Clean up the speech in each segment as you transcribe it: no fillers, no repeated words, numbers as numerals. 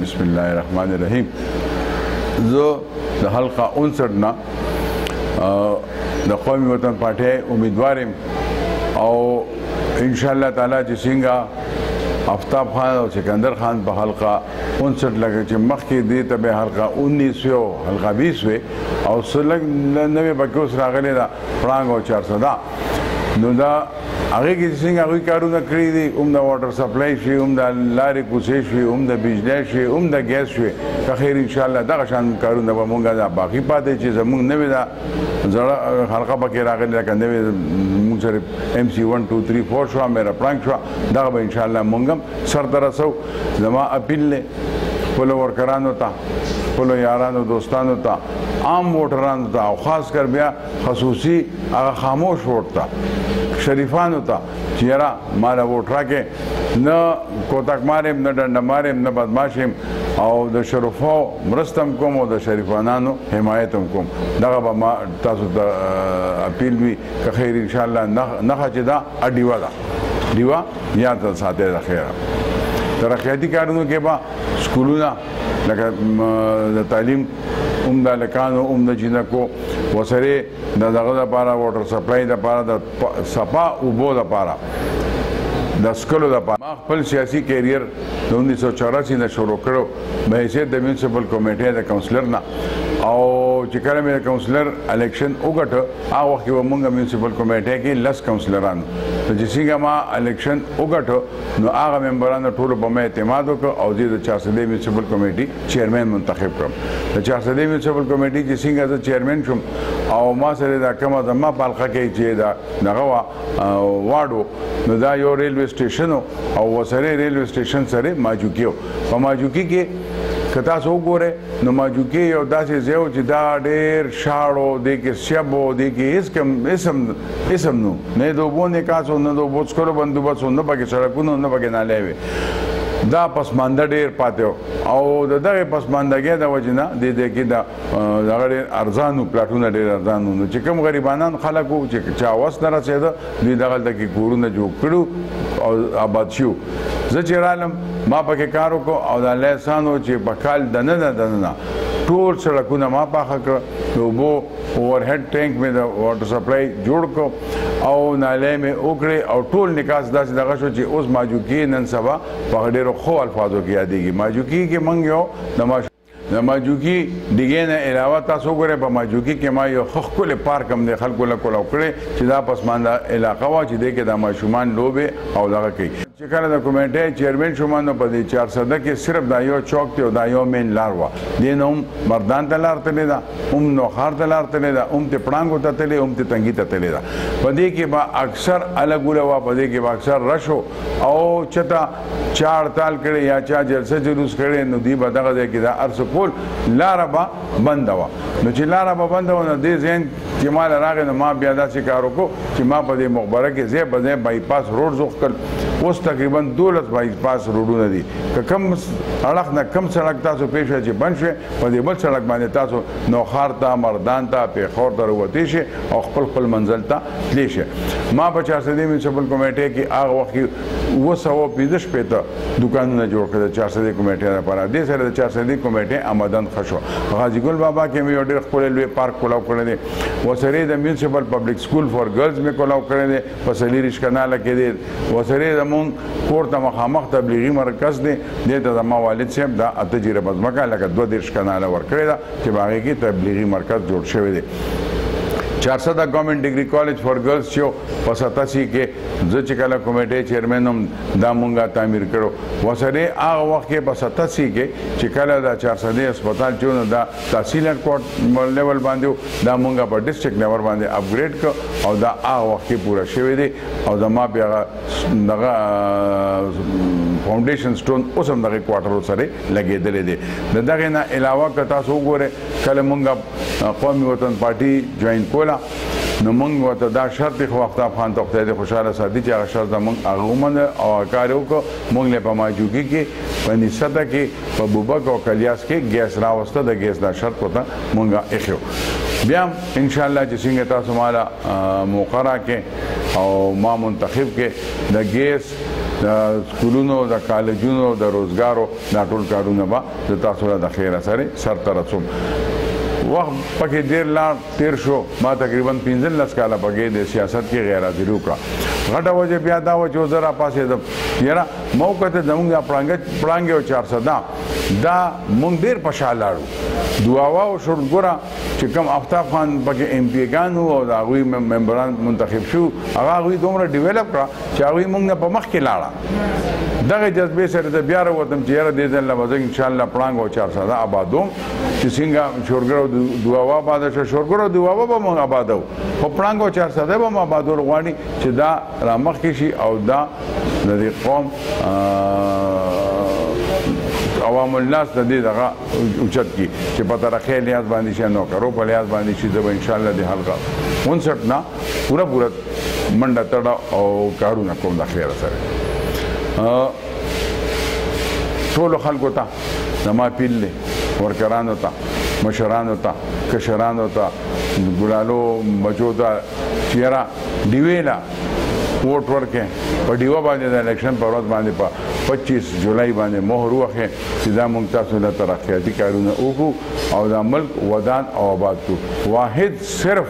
بسم الله الرحمن الرحیم. زه د حلقه 59 نه د قومي وطن پارټۍ امیدوار یم او ان شاء الله تعالی چې څنګه آفتاب خان او سکندر خان په حلقه 59 لګه چې مخکې دې ته به حلقه 19 او حلقه 20 او سلګ نوې بکوس راغلي دا پړانګ او 400 نو دا هغه کې څنګه هغه کارونه کړی دي د واټر سپلای شي د لارې کوڅې شي د بجلی شي د ګیس شي که خیر ان شاء الله دغه شان کارونه به مونږ دا باقي پاتې چې زمونږ نوې دا زړه حلقه پکې راغلي لکه نوې مونږ سره MC 1 2 3 4 شو میرا پړانګ شو دغه به ان شاء الله مونږ سر ته رسو. زما اپیل له خپلو ورکرانو ته خپلو یارانو دوستانو ته عام ووټرانو ته او خاص کر بیا خصوصي هغه خاموش ووټ ته شریفانو ته چې یاره ماله ووټ راکې نه کوتک مارم نه ډنډه مارم نه بدماش یم او د شرفو مرسته هم کوم او د شریفانانو حمایت هم کوم. دغه به ما تاسو ته اپیل وي که خیر انشاءالله نښه چې دا ډیوه ده ډیوه یاد ساتئ د خیره. ترقیاتي کارونو کې به سکولونه لکه د تعلیم د هلکانو د جینکو ورسره د دغه دپاره واټر سپلای دپاره د صفا اوبو دپاره د څښلو دپاره ما خپل سیاسي کیریر د 1984 نه شروع کړو په حیثیت د میونسپل کمیټې د کونسلر نه او چې کله مې د کونسلر الیکشن وګټه هغه وخت کې به مونږ میونسپل کمیټې کې 10 کونسلران چې څنګه ما الیکشن وګټه نو هغه ممبرانو ټولو په مې اعتماد وکړ او زه د 403 میونسپل کمیټې چیرمن منتخب کړم. د 403 میونسپل کمیټې چې څنګه زه چیرمن شوم او ما سره دا کومه زما په حلقه کې چې دغه واډو نو دا یو ریلوے سټیشن او ورسره ریلوے سټیشن سره ماجوکی په ماجوکی کې که تاسو وګورئ نو ماجوکی یو داسې ځای و چې دا ډېر شاړو دی کې سیب و دی کې هېڅ اسم نو نه د اوبو نکاس و نه د اوبو څښلو بندوبست و نه پکې سړکونه نه پکې نالۍ وې دا پسمانده ډېر پاتې و او د دغې پسماندګۍ د وجې نه دې کې دغه ډېر ارزان و پلاټونه ډېر ارزان و نو چې کوم غریبانان خلک وو چې چا وس نه رسېده دوی دغلته کې کورونه جوړ کړو او آباد شو. زه چې رالم ما پکې کار وکړو او د الله احسان و چې په کال دننه ټول سړکونه ما پاخه کړه د اوبو اوورهیډ ټینک مې د واټر سپلای جوړ کړو او نالۍ مې وکړې او ټول نکاس داسې دغه شو چې اوس ماجوکی نن سبا په ډېرو ښو الفاظو کې یادېږي. ماجوکی کې موږ یو د ماجوکی ډیګې نه علاوه تاسو وګورئ په ماجوکی کې ما یو ښه ښکلی پارک هم دی خلکو له کولاو کړی چې دا پسمانده علاقه وه چې دې کې دا ماشومان لوبې او دغه کوي. چې کله د کمیټې چیرمن شوم نو په دې 400 کې صرف دا یو چوک دی او دا یو مین لار وه دې نه هم مردان ته لار تللې ده نوخار ته لار تللې ده ته پړانګو ته تللې ته تنګي ته تللې ده. په دې کې به اکثر الګوله وه په دې کې به اکثر رش او چته چا هړتال کړی یا چا جلسه جلوس کړی نو دوی به دغه ځای کې دا هر څه کول لاره به بنده وه نو چې لاره به بنده وه نو دې ذهن چې ما له راغی نو ما بیا داسې کار وکړو چې ما په دې مقبره کې ځای په ځای بایپاس روډ زوخ کړ. اوس تقریبا 12 بایپاس روډونه دي که کم اړخ نه کم سړک تاسو پېښ شئ چې بند شوی په دې بل سړک باندې تاسو نوخار ته مردان ته پېښور ته راوتې شئ او خپل منزل ته تللی شئ. ما په 403 میونسپل کمیټې کې هغه وخت کې 915 دوکانونه جوړ کړل 403 کمیټې لپاره. دې سره د 403 کمیټې آمدن ښه شو. غازي ګل بابا کې مې یو ډېر ښکلی لوی پارک کولاو کړی دی ورسره د میونسپل پبلک سکول فار ګرلز مې کولاو کړی دی په سلیریش کاناله کې دی ورسره زمونږ کور ته مخامخ تبلیغي مرکز دی دې ته زما والد صاحب دا 8 جریبه ځمکه لکه 32 کاناله ورکړې ده چې په هغې کې تبلیغي مرکز جوړ شوی دی. 400 گورنمنٹ ڈگری کالج فار گرلز چې په 87 کې زه چې کله کمیټې چیرمن هم دا مونږه تعمیر کړو ورسره هغه وخت کې په 87 کې چې کله دا 400 هسپتال چې نو دا تحصیل هډکوارټ لیول باندې دا مونږه په ډسټرکټ لیول باندې اپګریډ کړ او دا هغه وخت کې پوره شوی دی او زما بیا دغه فاونډیشن سټون اوس هم دغه کوارټرو سره لګېدلی دی. د دغې نه علاوه که تاسو وګورئ کله مونږ قومي وطن پارټي جوین کوله نو مونږ ورته دا شرط خو آفتاب خان ته خدای دې خوشحاله ساتي چې هغه شرط زمونږ هغه ومنه او کار یې وکړو. مونږ یې په ماجوګي کې په نسته کې په بوبک او کلیاس کې ګیس راوسته د ګیس دا شرط ورته مونږ ایښی. بیا انشاءالله چې څنګه تاسو ماله موقع راکړې او ما منتخب کې د ګیس د د سکولونو د کالجونو د روزګارو دا ټول کارونه به د تاسو له د خیره سره سرته رسوم وخت پکې ډېر لا تیر شو ما تقریبا 15 کاله پکې د سیاست کې غیر حاضري وکړه غټه وجه بیا دا و چې زه راپاسېدم یاره موقع ته زمونږ پړانګې او 400 دا مونږ ډېر په شا لاړو دعاوا او شورګوره چې کوم آفتاب خان پکې ایم پی ګان وو او د هغوی ممبران منتخب شو هغه هغوی دومره ډیولپ کړه چې هغوی مونږ نه په مخکې لاړه دغه جذبې سره زه بیا راوتم چې یاره دې ځل به زه انشاءالله پړانګ او 400 آبادوم چې څنګه شورګر او دعاوا آباده شوه شورګر او دعاوا به مونږ آبادو خو پړانګ او 400 به مو آبادول غواړي چې دا رامخکې شي او دا د دې قوم عوام الناس د دې دغه اوچت کی چې په ترقۍ لحاظ باندې شي نوکرو په لحاظ باندې شي زه به انشاءالله د حلقه 59 نه پوره منډه تړه او کارونه کوم د خیره سره ټولو خلکو ته زما اپیل دی ورکرانو ته مشرانو ته کشرانو ته ګلالو بچو ته چې یاره ډیوې له ووټ ورکړئ په ډیوه باندې د الیکشن په ورځ باندې په 25 جولای باندې مهر ووهئ چې دا موږ تاسو له ترقیاتي کارونه وکړو او دا ملک ودان او آباد کړو واحد صرف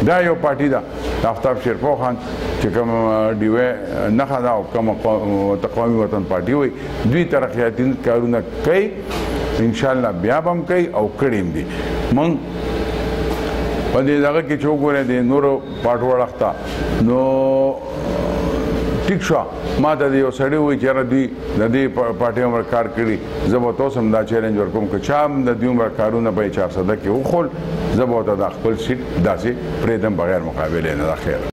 دا یو پارټي ده د آفتاب شیرپو خان چې کوم ډیوه نښه ده او کوم قومي وطن پارټي وایي دوی ترقیاتي کارونه کوي انشاءالله بیا به هم کوي او کړي هم دي موږ په دې دغه کې چې وګورئ د نورو پارټو اړخته نو ټیک شو ما ته د یو سړي وایي چې یاره دوی د دې پارټۍ عمر کار کړي زه به تاسو هم دا چیلنج ورکوم که چا هم د دوی عمر کارونه په 400 کې وخول زه به ورته دا خپل سیټ داسې پرېږدم بغیر مقابلې نه دا خیر